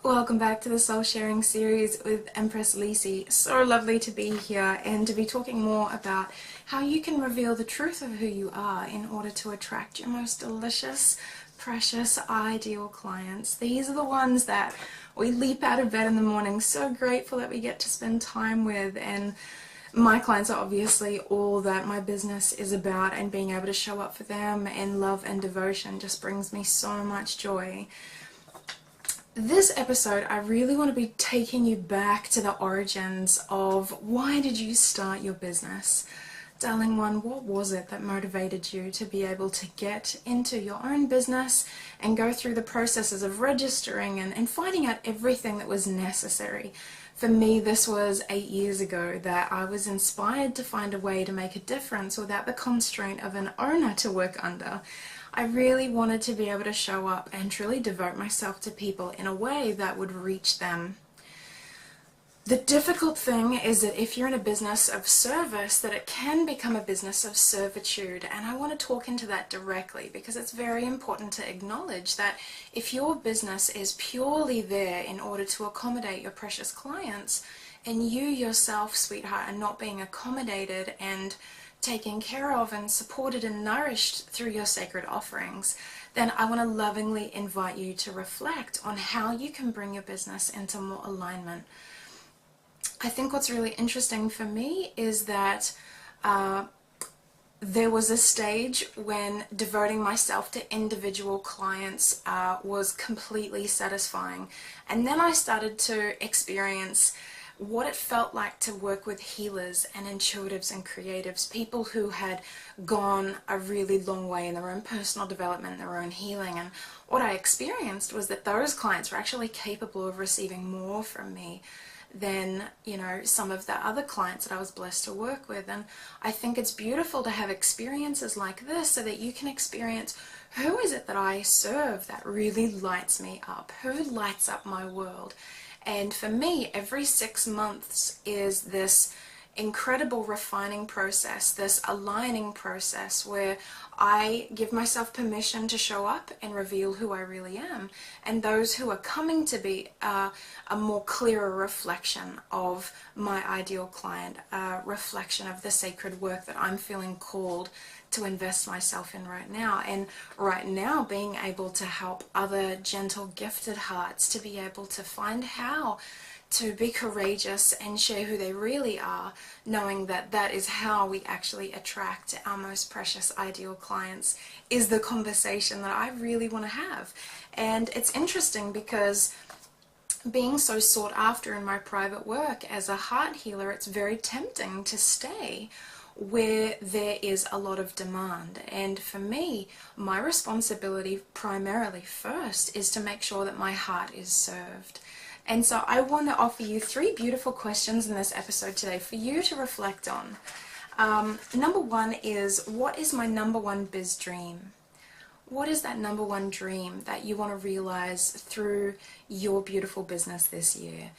Welcome back to the Soul Sharing series with Empress Lysa. So lovely to be here and to be talking more about how you can reveal the truth of who you are in order to attract your most delicious, precious, ideal clients. These are the ones that we leap out of bed in the morning so grateful that we get to spend time with, and my clients are obviously all that my business is about, and being able to show up for them in love and devotion just brings me so much joy. This episode, I really want to be taking you back to the origins of why did you start your business? Darling one, what was it that motivated you to be able to get into your own business and go through the processes of registering and finding out everything that was necessary? For me, this was 8 years ago that I was inspired to find a way to make a difference without the constraint of an owner to work under. I really wanted to be able to show up and truly devote myself to people in a way that would reach them. The difficult thing is that if you're in a business of service, that it can become a business of servitude, and I want to talk into that directly because it's very important to acknowledge that if your business is purely there in order to accommodate your precious clients, and you yourself, sweetheart, are not being accommodated and taken care of and supported and nourished through your sacred offerings, then I want to lovingly invite you to reflect on how you can bring your business into more alignment. I think what's really interesting for me is that there was a stage when devoting myself to individual clients was completely satisfying, and then I started to experience what it felt like to work with healers and intuitives and creatives, people who had gone a really long way in their own personal development, their own healing. And what I experienced was that those clients were actually capable of receiving more from me than, some of the other clients that I was blessed to work with. And I think it's beautiful to have experiences like this so that you can experience, who is it that I serve that really lights me up? Who lights up my world? And for me, every 6 months is this incredible refining process, this aligning process where I give myself permission to show up and reveal who I really am. And those who are coming to be a more clearer reflection of my ideal client, a reflection of the sacred work that I'm feeling called to invest myself in right now. And right now, being able to help other gentle, gifted hearts to be able to find how to be courageous and share who they really are, knowing that that is how we actually attract our most precious ideal clients, is the conversation that I really want to have. And it's interesting because being so sought after in my private work as a heart healer, it's very tempting to stay where there is a lot of demand. And for me, my responsibility primarily first is to make sure that my heart is served. And so I want to offer you 3 beautiful questions in this episode today for you to reflect on. Number 1 is, what is my number 1 biz dream? What is that number 1 dream that you want to realize through your beautiful business this year?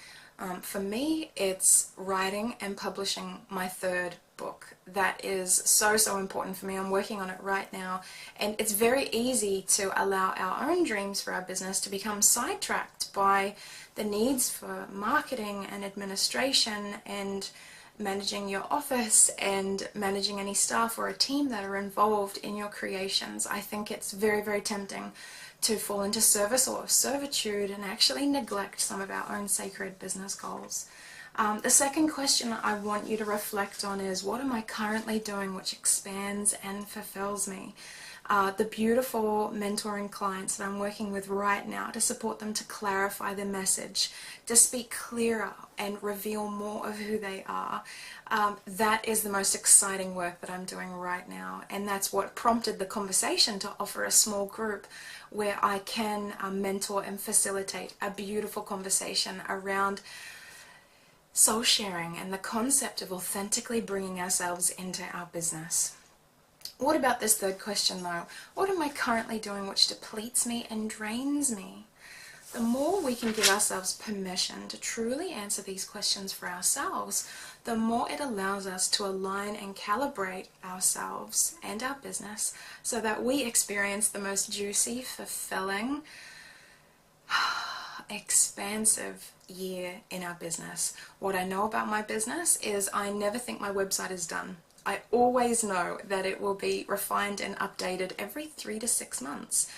For me, it's writing and publishing my 3rd book. That is so important for me. I'm working on it right now, and it's very easy to allow our own dreams for our business to become sidetracked by the needs for marketing and administration and managing your office and managing any staff or a team that are involved in your creations. I think it's very tempting to fall into service or servitude and actually neglect some of our own sacred business goals. The second question I want you to reflect on is, what am I currently doing which expands and fulfills me? The beautiful mentoring clients that I'm working with right now to support them to clarify the message, to speak clearer and reveal more of who they are. That is the most exciting work that I'm doing right now, and that's what prompted the conversation to offer a small group where I can mentor and facilitate a beautiful conversation around soul sharing and the concept of authentically bringing ourselves into our business. What about this 3rd question though? What am I currently doing which depletes me and drains me? The more we can give ourselves permission to truly answer these questions for ourselves, the more it allows us to align and calibrate ourselves and our business so that we experience the most juicy, fulfilling, expansive year in our business. What I know about my business is I never think my website is done. I always know that it will be refined and updated every 3 to 6 months,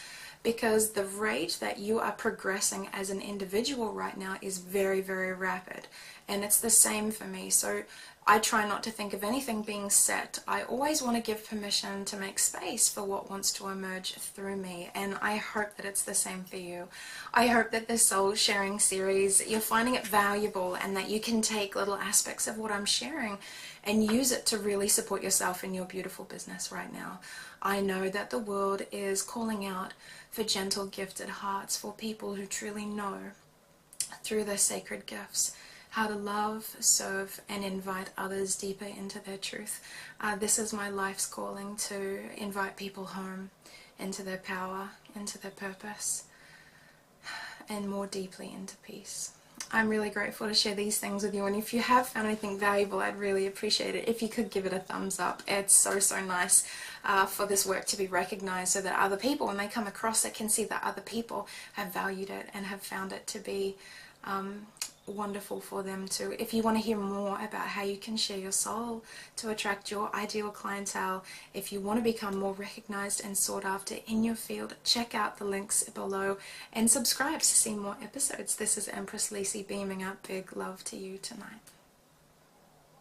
because the rate that you are progressing as an individual right now is very, very rapid. And it's the same for me. So I try not to think of anything being set. I always want to give permission to make space for what wants to emerge through me. And I hope that it's the same for you. I hope that this soul sharing series, you're finding it valuable, and that you can take little aspects of what I'm sharing and use it to really support yourself in your beautiful business right now. I know that the world is calling out for gentle, gifted hearts, for people who truly know through their sacred gifts how to love, serve, and invite others deeper into their truth. This is my life's calling, to invite people home into their power, into their purpose, and more deeply into peace. I'm really grateful to share these things with you, and if you have found anything valuable, I'd really appreciate it if you could give it a thumbs up. It's so, so nice for this work to be recognized, so that other people, when they come across it, can see that other people have valued it and have found it to be wonderful for them too. If you want to hear more about how you can share your soul to attract your ideal clientele, if you want to become more recognized and sought after in your field, check out the links below and subscribe to see more episodes. This is Empress Lysa beaming out big love to you tonight.